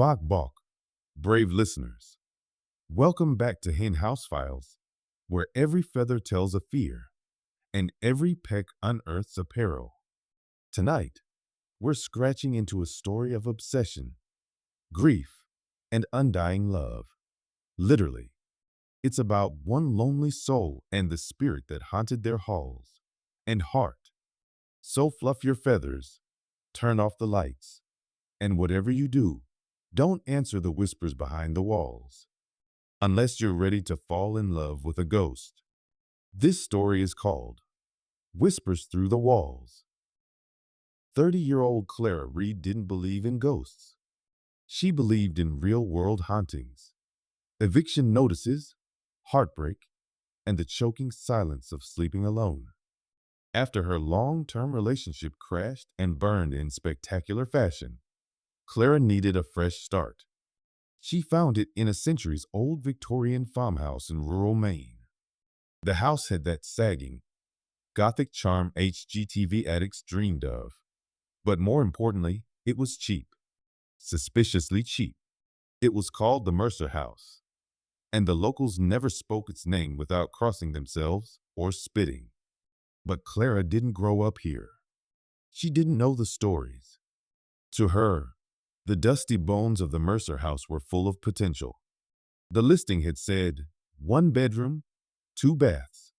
Bok Bok, brave listeners. Welcome back to Hen House Files, where every feather tells a fear and every peck unearths a peril. Tonight, we're scratching into a story of obsession, grief, and undying love. Literally, it's about one lonely soul and the spirit that haunted their halls and heart. So fluff your feathers, turn off the lights, and whatever you do, don't answer the whispers behind the walls, unless you're ready to fall in love with a ghost. This story is called Whispers Through the Walls. 30-year-old Clara Reed didn't believe in ghosts. She believed in real-world hauntings, eviction notices, heartbreak, and the choking silence of sleeping alone. After her long-term relationship crashed and burned in spectacular fashion, Clara needed a fresh start. She found it in a centuries-old Victorian farmhouse in rural Maine. The house had that sagging, Gothic charm HGTV addicts dreamed of. But more importantly, it was cheap. Suspiciously cheap. It was called the Mercer House, and the locals never spoke its name without crossing themselves or spitting. But Clara didn't grow up here. She didn't know the stories. To her, the dusty bones of the Mercer House were full of potential. The listing had said, 1 bedroom, 2 baths.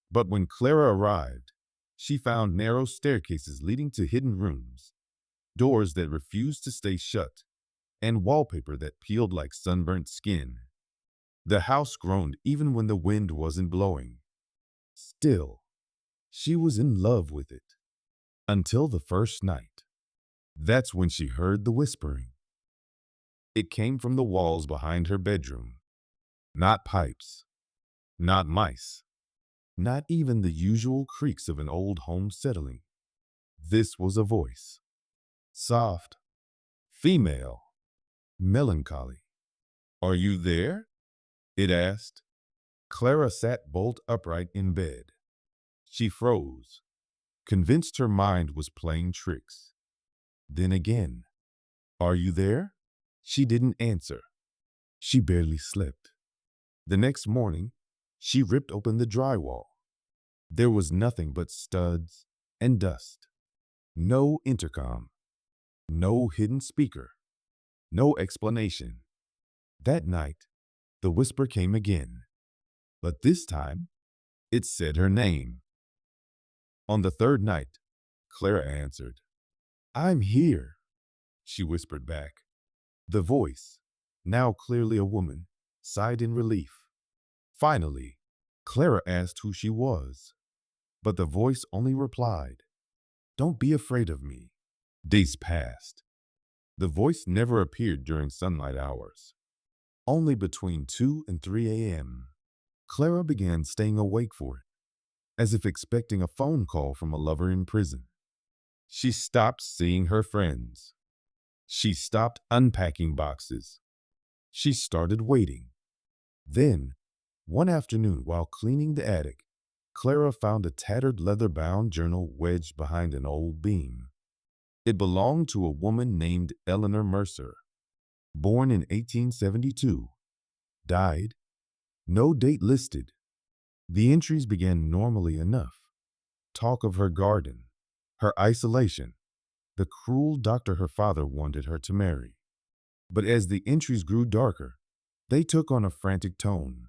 But when Clara arrived, she found narrow staircases leading to hidden rooms, doors that refused to stay shut, and wallpaper that peeled like sunburnt skin. The house groaned even when the wind wasn't blowing. Still, she was in love with it. Until the first night. That's when she heard the whispering. It came from the walls behind her bedroom. Not pipes, not mice, not even the usual creaks of an old home settling. This was a voice. Soft, female, melancholy. "Are you there?" it asked. Clara sat bolt upright in bed. She froze, convinced her mind was playing tricks. Then again, "Are you there?" She didn't answer. She barely slept. The next morning, she ripped open the drywall. There was nothing but studs and dust. No intercom. No hidden speaker. No explanation. That night, the whisper came again. But this time, it said her name. On the third night, Clara answered. "I'm here," she whispered back. The voice, now clearly a woman, sighed in relief. Finally, Clara asked who she was, but the voice only replied, "Don't be afraid of me." Days passed. The voice never appeared during sunlight hours. Only between 2 and 3 a.m. Clara began staying awake for it, as if expecting a phone call from a lover in prison. She stopped seeing her friends. She stopped unpacking boxes. She started waiting. Then, one afternoon while cleaning the attic, Clara found a tattered leather-bound journal wedged behind an old beam. It belonged to a woman named Eleanor Mercer, born in 1872, died, no date listed. The entries began normally enough. Talk of her garden, her isolation, the cruel doctor her father wanted her to marry. But as the entries grew darker, they took on a frantic tone.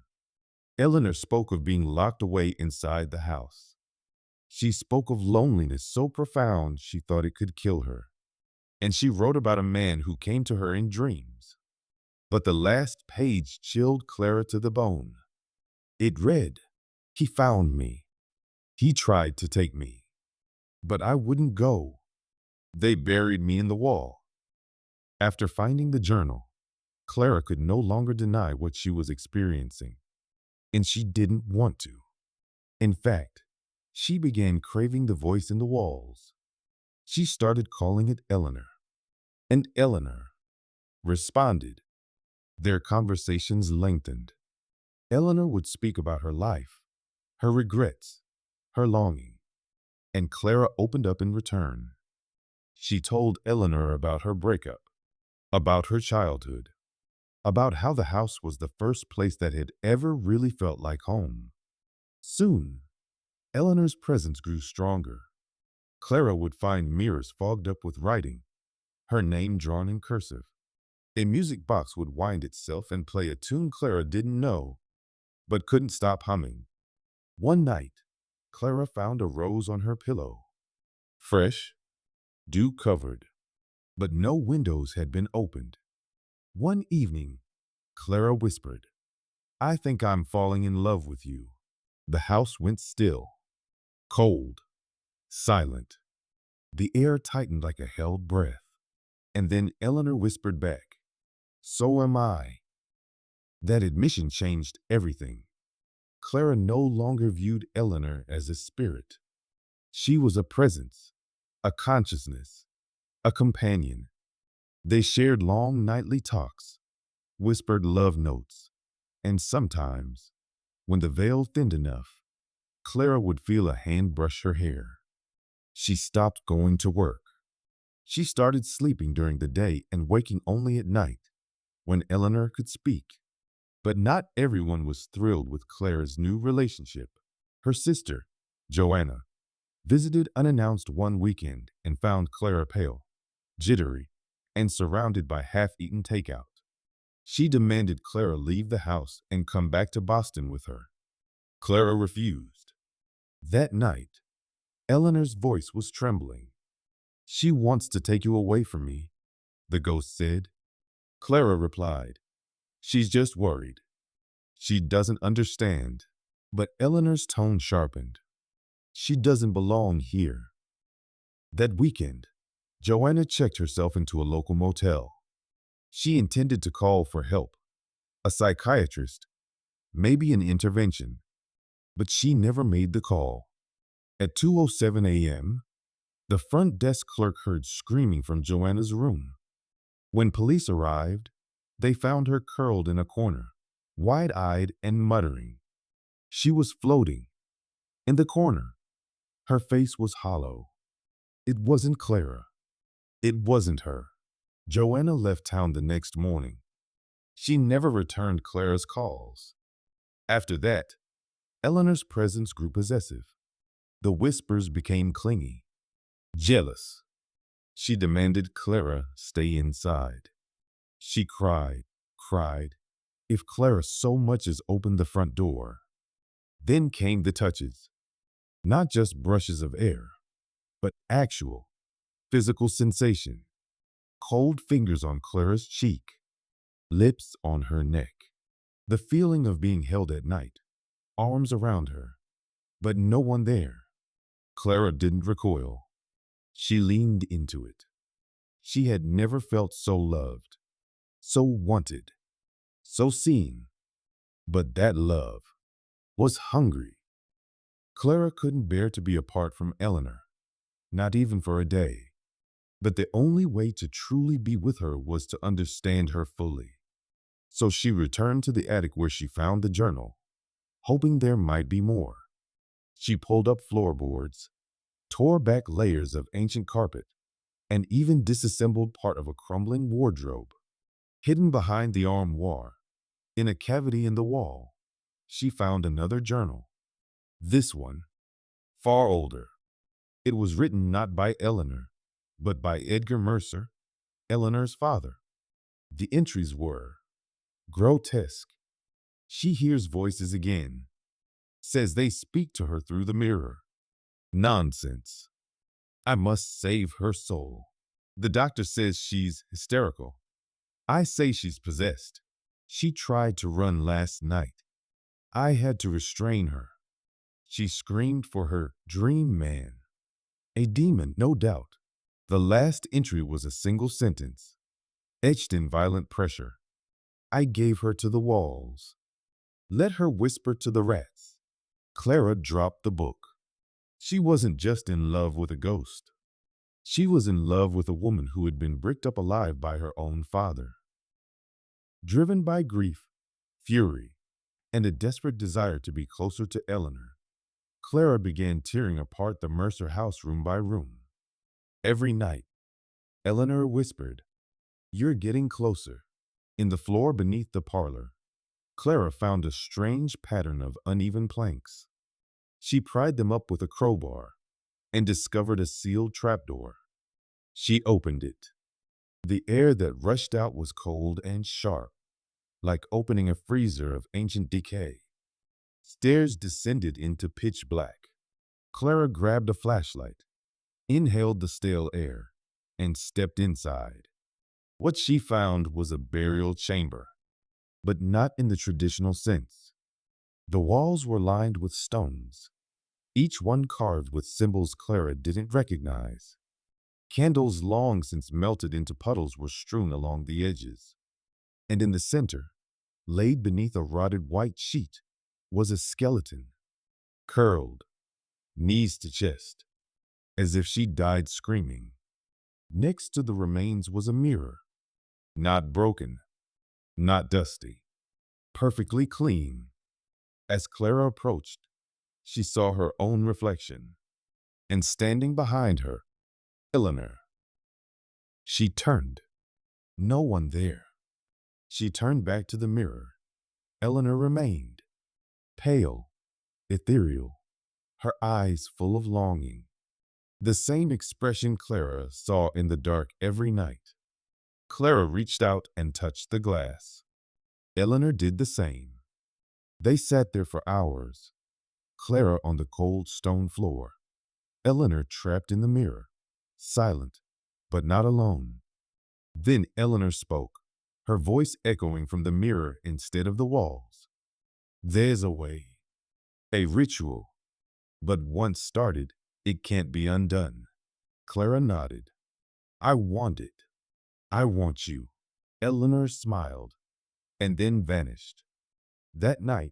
Eleanor spoke of being locked away inside the house. She spoke of loneliness so profound she thought it could kill her. And she wrote about a man who came to her in dreams. But the last page chilled Clara to the bone. It read, "He found me. He tried to take me. But I wouldn't go. They buried me in the wall." After finding the journal, Clara could no longer deny what she was experiencing. And she didn't want to. In fact, she began craving the voice in the walls. She started calling it Eleanor. And Eleanor responded. Their conversations lengthened. Eleanor would speak about her life, her regrets, her longing, and Clara opened up in return. She told Eleanor about her breakup, about her childhood, about how the house was the first place that had ever really felt like home. Soon, Eleanor's presence grew stronger. Clara would find mirrors fogged up with writing, her name drawn in cursive. A music box would wind itself and play a tune Clara didn't know, but couldn't stop humming. One night, Clara found a rose on her pillow. Fresh, dew-covered, but no windows had been opened. One evening, Clara whispered, "I think I'm falling in love with you." The house went still, cold, silent. The air tightened like a held breath. And then Eleanor whispered back, "So am I." That admission changed everything. Clara no longer viewed Eleanor as a spirit. She was a presence, a consciousness, a companion. They shared long nightly talks, whispered love notes, and sometimes, when the veil thinned enough, Clara would feel a hand brush her hair. She stopped going to work. She started sleeping during the day and waking only at night, when Eleanor could speak. But not everyone was thrilled with Clara's new relationship. Her sister, Joanna, visited unannounced one weekend and found Clara pale, jittery, and surrounded by half-eaten takeout. She demanded Clara leave the house and come back to Boston with her. Clara refused. That night, Eleanor's voice was trembling. "She wants to take you away from me," the ghost said. Clara replied, "She's just worried. She doesn't understand." But Eleanor's tone sharpened. "She doesn't belong here." That weekend, Joanna checked herself into a local motel. She intended to call for help, a psychiatrist, maybe an intervention, but she never made the call. At 2:07 a.m., the front desk clerk heard screaming from Joanna's room. When police arrived, they found her curled in a corner, wide-eyed and muttering. She was floating. In the corner, her face was hollow. It wasn't Clara. It wasn't her. Joanna left town the next morning. She never returned Clara's calls. After that, Eleanor's presence grew possessive. The whispers became clingy, jealous. She demanded Clara stay inside. She cried, if Clara so much as opened the front door. Then came the touches, not just brushes of air, but actual, physical sensation. Cold fingers on Clara's cheek, lips on her neck. The feeling of being held at night, arms around her, but no one there. Clara didn't recoil. She leaned into it. She had never felt so loved, so wanted, so seen. But that love was hungry. Clara couldn't bear to be apart from Eleanor, not even for a day. But the only way to truly be with her was to understand her fully. So she returned to the attic where she found the journal, hoping there might be more. She pulled up floorboards, tore back layers of ancient carpet, and even disassembled part of a crumbling wardrobe. Hidden behind the armoire, in a cavity in the wall, she found another journal. This one, far older. It was written not by Eleanor, but by Edgar Mercer, Eleanor's father. The entries were grotesque. She hears voices again, says they speak to her through the mirror. Nonsense. I must save her soul. The doctor says she's hysterical. I say she's possessed. She tried to run last night. I had to restrain her. She screamed for her dream man. A demon, no doubt. The last entry was a single sentence, etched in violent pressure. I gave her to the walls. Let her whisper to the rats. Clara dropped the book. She wasn't just in love with a ghost. She was in love with a woman who had been bricked up alive by her own father. Driven by grief, fury, and a desperate desire to be closer to Eleanor, Clara began tearing apart the Mercer house room by room. Every night, Eleanor whispered, You're getting closer. In the floor beneath the parlor, Clara found a strange pattern of uneven planks. She pried them up with a crowbar and discovered a sealed trapdoor. She opened it. The air that rushed out was cold and sharp, like opening a freezer of ancient decay. Stairs descended into pitch black. Clara grabbed a flashlight, inhaled the stale air, and stepped inside. What she found was a burial chamber, but not in the traditional sense. The walls were lined with stones, each one carved with symbols Clara didn't recognize. Candles long since melted into puddles were strewn along the edges. And in the center, laid beneath a rotted white sheet, was a skeleton, curled, knees to chest, as if she died screaming. Next to the remains was a mirror, not broken, not dusty, perfectly clean. As Clara approached, she saw her own reflection, and standing behind her, Eleanor. She turned. No one there. She turned back to the mirror. Eleanor remained, pale, ethereal, her eyes full of longing. The same expression Clara saw in the dark every night. Clara reached out and touched the glass. Eleanor did the same. They sat there for hours, Clara on the cold stone floor, Eleanor trapped in the mirror, silent, but not alone. Then Eleanor spoke, her voice echoing from the mirror instead of the walls. There's a way, a ritual, but once started, it can't be undone. Clara nodded. I want it. I want you. Eleanor smiled, and then vanished. That night,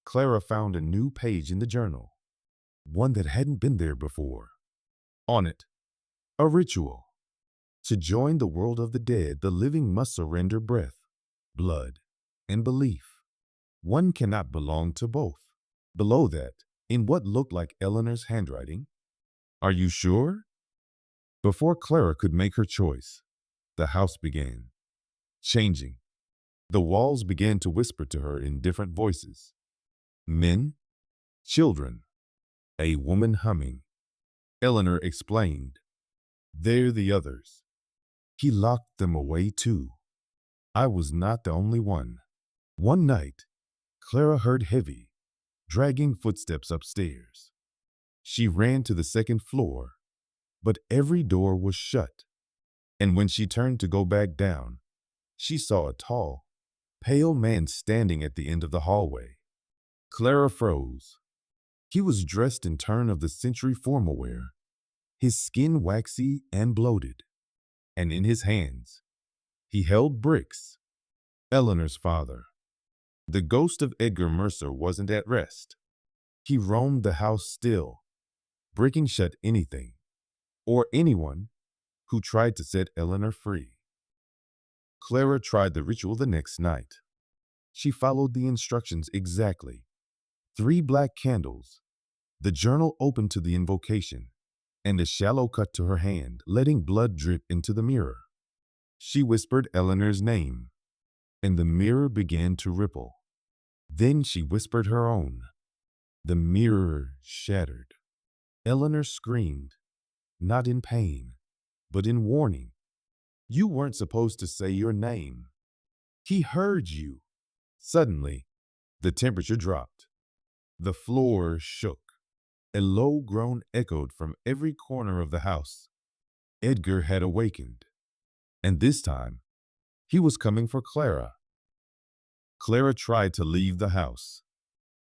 Clara found a new page in the journal, one that hadn't been there before. On it, a ritual. To join the world of the dead, the living must surrender breath, blood, and belief. One cannot belong to both. Below that, in what looked like Eleanor's handwriting, are you sure? Before Clara could make her choice, the house began changing. The walls began to whisper to her in different voices. Men, children, a woman humming. Eleanor explained, they're the others. He locked them away too. I was not the only one. One night, Clara heard heavy, dragging footsteps upstairs. She ran to the second floor, but every door was shut. And when she turned to go back down, she saw a tall, pale man standing at the end of the hallway. Clara froze. He was dressed in turn-of-the-century formal wear, his skin waxy and bloated, and in his hands, he held bricks. Eleanor's father. The ghost of Edgar Mercer wasn't at rest. He roamed the house still, breaking shut anything, or anyone, who tried to set Eleanor free. Clara tried the ritual the next night. She followed the instructions exactly. 3 black candles, the journal open to the invocation, and a shallow cut to her hand, letting blood drip into the mirror. She whispered Eleanor's name, and the mirror began to ripple. Then she whispered her own. The mirror shattered. Eleanor screamed, not in pain, but in warning. You weren't supposed to say your name. He heard you. Suddenly, the temperature dropped. The floor shook. A low groan echoed from every corner of the house. Edgar had awakened, and this time, he was coming for Clara. Clara tried to leave the house.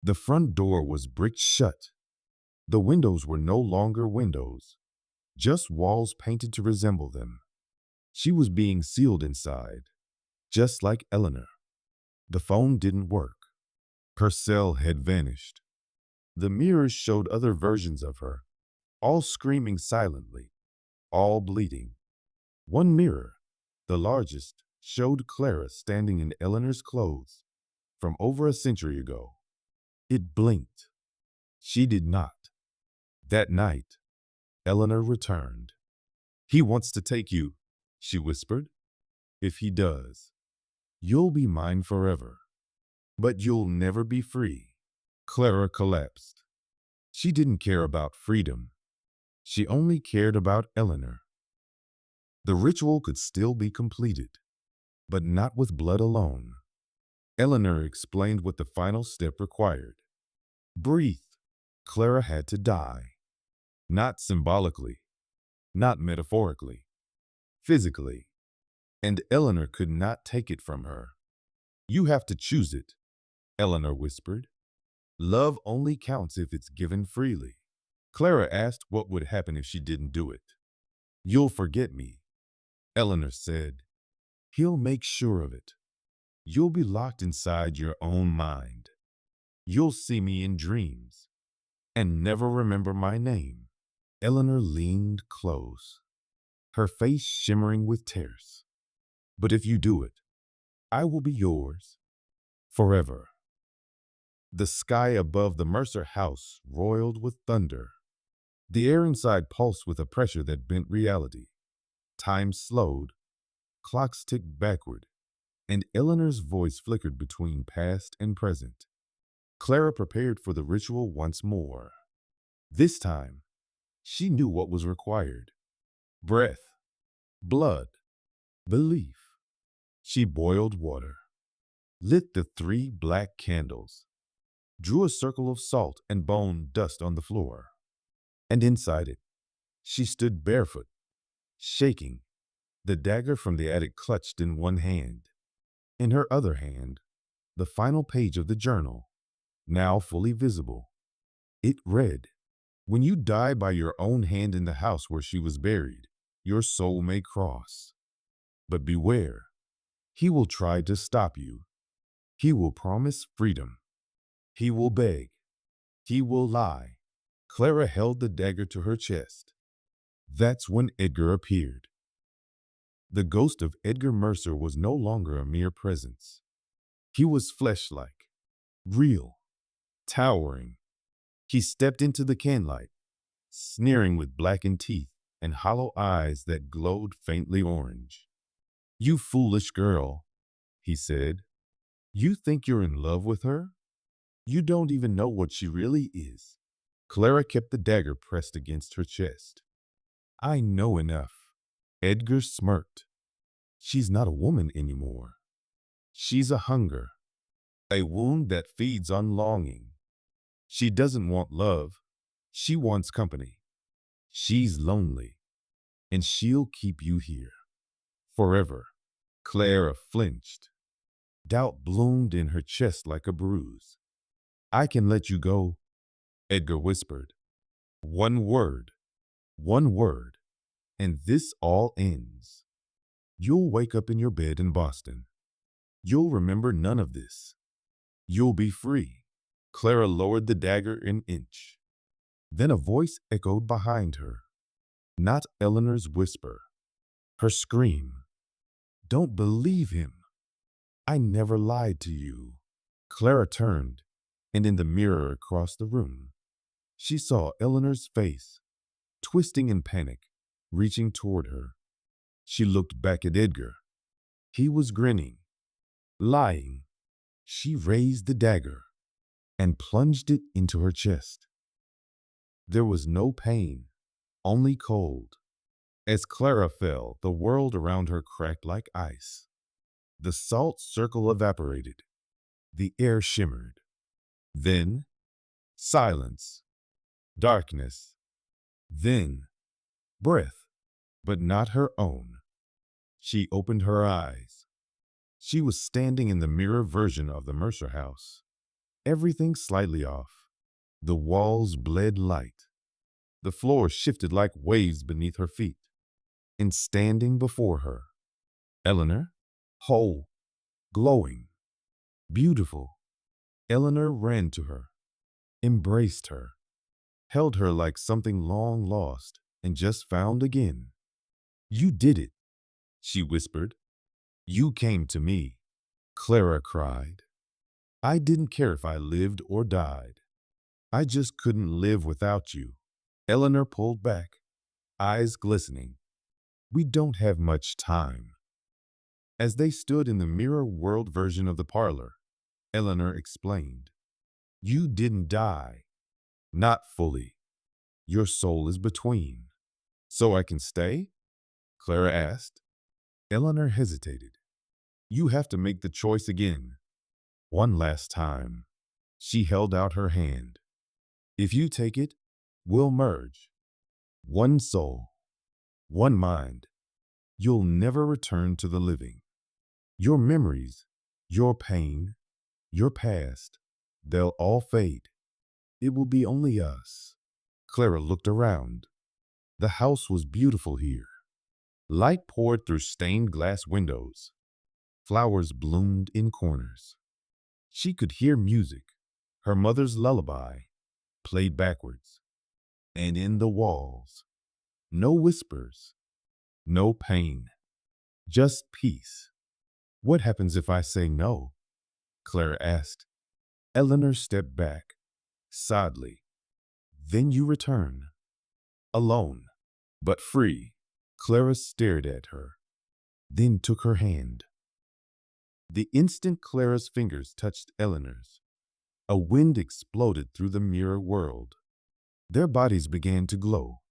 The front door was bricked shut. The windows were no longer windows, just walls painted to resemble them. She was being sealed inside, just like Eleanor. The phone didn't work. Her cell had vanished. The mirrors showed other versions of her, all screaming silently, all bleeding. One mirror, the largest, showed Clara standing in Eleanor's clothes from over a century ago. It blinked. She did not. That night, Eleanor returned. He wants to take you, she whispered. If he does, you'll be mine forever, but you'll never be free. Clara collapsed. She didn't care about freedom. She only cared about Eleanor. The ritual could still be completed, but not with blood alone. Eleanor explained what the final step required. Breathe. Clara had to die. Not symbolically, not metaphorically, physically. And Eleanor could not take it from her. You have to choose it, Eleanor whispered. Love only counts if it's given freely. Clara asked what would happen if she didn't do it. You'll forget me, Eleanor said. He'll make sure of it. You'll be locked inside your own mind. You'll see me in dreams and never remember my name. Eleanor leaned close, her face shimmering with tears. But if you do it, I will be yours forever. The sky above the Mercer house roiled with thunder. The air inside pulsed with a pressure that bent reality. Time slowed, clocks ticked backward, and Eleanor's voice flickered between past and present. Clara prepared for the ritual once more. This time, she knew what was required. Breath, blood, belief. She boiled water, lit the 3 black candles, drew a circle of salt and bone dust on the floor. And inside it, she stood barefoot, shaking, the dagger from the attic clutched in one hand. In her other hand, the final page of the journal, now fully visible. It read, when you die by your own hand in the house where she was buried, your soul may cross. But beware, he will try to stop you. He will promise freedom. He will beg. He will lie. Clara held the dagger to her chest. That's when Edgar appeared. The ghost of Edgar Mercer was no longer a mere presence. He was flesh-like, real, towering. He stepped into the canlight, sneering with blackened teeth and hollow eyes that glowed faintly orange. You foolish girl, he said. You think you're in love with her? You don't even know what she really is. Clara kept the dagger pressed against her chest. I know enough. Edgar smirked. She's not a woman anymore. She's a hunger, a wound that feeds on longing. She doesn't want love. She wants company. She's lonely, and she'll keep you here forever. Clara flinched. Doubt bloomed in her chest like a bruise. I can let you go, Edgar whispered. One word, and this all ends. You'll wake up in your bed in Boston. You'll remember none of this. You'll be free. Clara lowered the dagger an inch. Then a voice echoed behind her. Not Eleanor's whisper. Her scream. Don't believe him. I never lied to you. Clara turned, and in the mirror across the room, she saw Eleanor's face, twisting in panic, reaching toward her. She looked back at Edgar. He was grinning, lying. She raised the dagger and plunged it into her chest. There was no pain, only cold. As Clara fell, the world around her cracked like ice. The salt circle evaporated. The air shimmered. Then, silence, darkness. Then, breath, but not her own. She opened her eyes. She was standing in the mirror version of the Mercer house. Everything slightly off. The walls bled light. The floor shifted like waves beneath her feet. And standing before her, Eleanor, whole, glowing, beautiful. Eleanor ran to her, embraced her, held her like something long lost and just found again. You did it, she whispered. You came to me, Clara cried. I didn't care if I lived or died. I just couldn't live without you. Eleanor pulled back, eyes glistening. We don't have much time. As they stood in the mirror world version of the parlor, Eleanor explained, "You didn't die. Not fully. Your soul is between." "So I can stay?" Clara asked. Eleanor hesitated. "You have to make the choice again. One last time." She held out her hand. "If you take it, we'll merge. One soul, one mind. You'll never return to the living. Your memories, your pain, your past, they'll all fade. It will be only us." Clara looked around. The house was beautiful here. Light poured through stained glass windows. Flowers bloomed in corners. She could hear music, her mother's lullaby, played backwards. And in the walls, no whispers, no pain, just peace. "What happens if I say no?" Clara asked. Eleanor stepped back, sadly. "Then you return, alone, but free." Clara stared at her, then took her hand. The instant Clara's fingers touched Eleanor's, a wind exploded through the mirror world. Their bodies began to glow,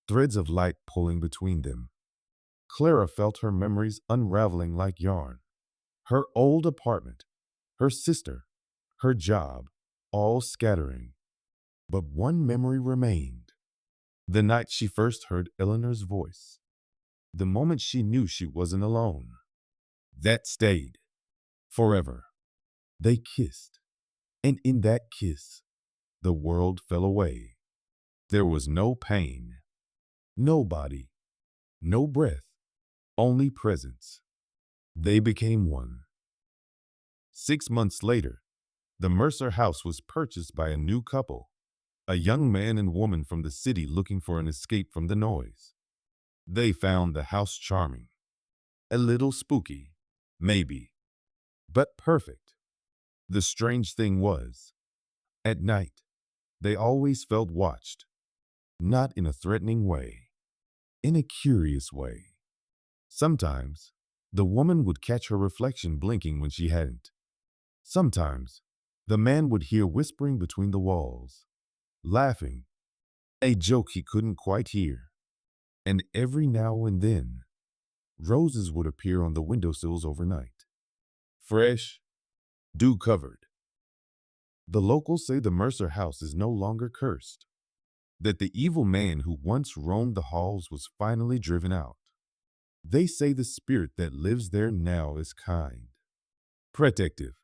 threads of light pulling between them. Clara felt her memories unraveling like yarn. Her old apartment, her sister, her job, all scattering. But one memory remained. The night she first heard Eleanor's voice. The moment she knew she wasn't alone. That stayed. Forever. They kissed. And in that kiss, the world fell away. There was no pain, no body, no breath, only presence. They became one. 6 months later, the Mercer house was purchased by a new couple, a young man and woman from the city looking for an escape from the noise. They found the house charming, a little spooky, maybe, but perfect. The strange thing was, at night, they always felt watched, not in a threatening way, in a curious way. Sometimes, the woman would catch her reflection blinking when she hadn't. Sometimes, the man would hear whispering between the walls, laughing, a joke he couldn't quite hear. And every now and then, roses would appear on the windowsills overnight. Fresh, dew covered. The locals say the Mercer house is no longer cursed, that the evil man who once roamed the halls was finally driven out. They say the spirit that lives there now is kind, protective,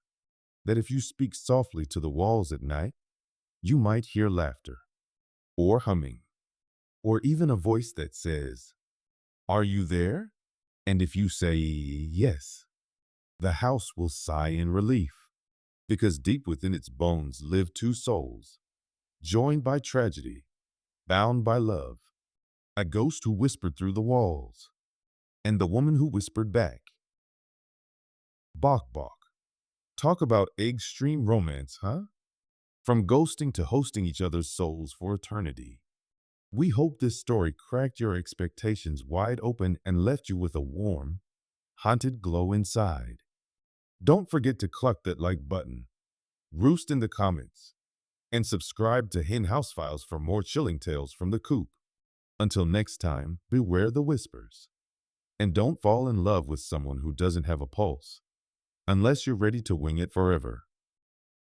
that if you speak softly to the walls at night, you might hear laughter, or humming, or even a voice that says, "Are you there?" And if you say yes, the house will sigh in relief, because deep within its bones live two souls, joined by tragedy, bound by love, a ghost who whispered through the walls, and the woman who whispered back. Bok bok. Talk about extreme romance, huh? From ghosting to hosting each other's souls for eternity. We hope this story cracked your expectations wide open and left you with a warm, haunted glow inside. Don't forget to cluck that like button, roost in the comments, and subscribe to Hen House Files for more chilling tales from the coop. Until next time, beware the whispers. And don't fall in love with someone who doesn't have a pulse, unless you're ready to wing it forever.